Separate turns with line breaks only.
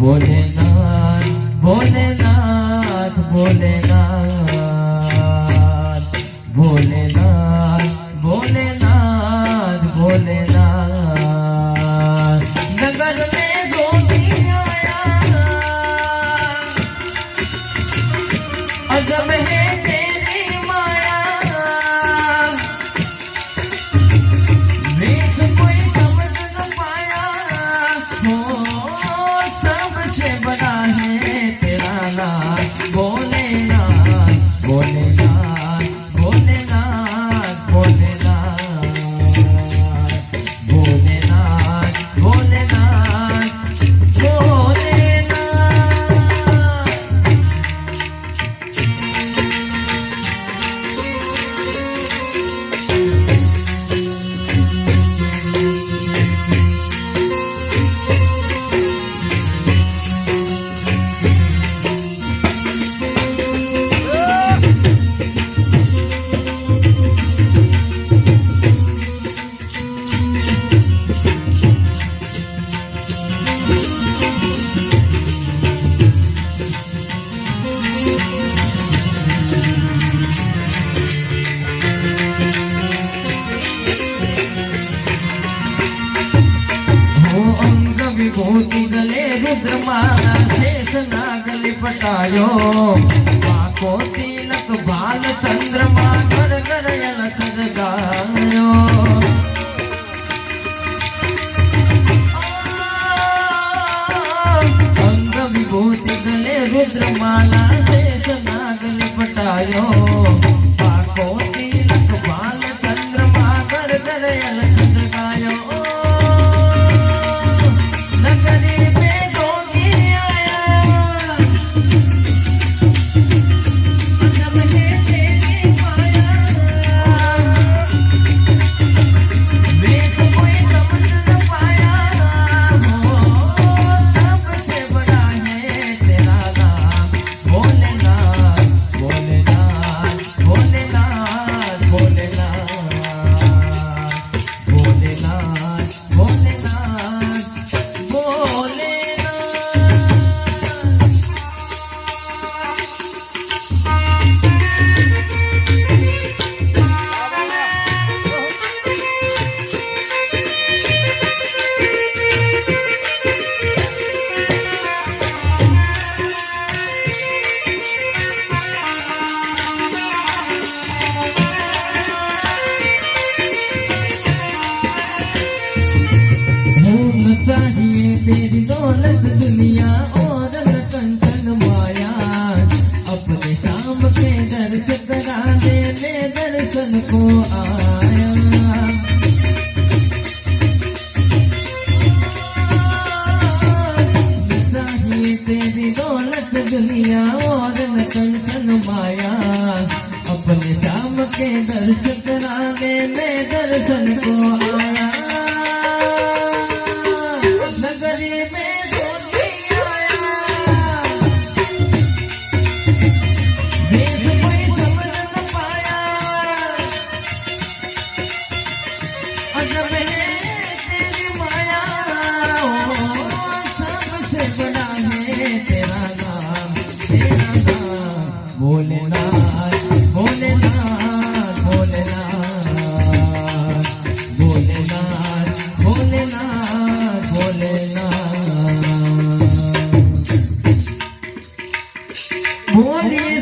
भोलेनाथ भोलेनाथ भोलेनाथ भोलेनाथ भोलेनाथ भोलेनाथ नगर में जोगी आया अजब है तेरी माया वेश कोई समझ न पाया हो सबसे बड़ा है तेरा नाम भोलेनाथ भोलेनाथ भोलेनाथ भोलेनाथ भोलेनाथ भोलेनाथ विभूति गले रुद्रमाला शेष नाग लिपटायो को तिलक बाल चंद्रमा घर घर अलख जगायो अंग विभूति गले रुद्रमाला शेष नाग लिपटायो को तिलक बाल चंद्रमा घर घर अलख जगायो चाहिए तेरी दौलत दुनिया और कंचन माया अपने शाम के दर्श करा दे मैं दर्शन को आया चाहिए तेरी दौलत दुनिया और कंचन माया अपने शाम के दर्श करा दे मैं दर्शन को आया भोलेनाथ भोलेनाथ भोलेनाथ भोलेनाथ भोलेनाथ भोलेनाथ भोले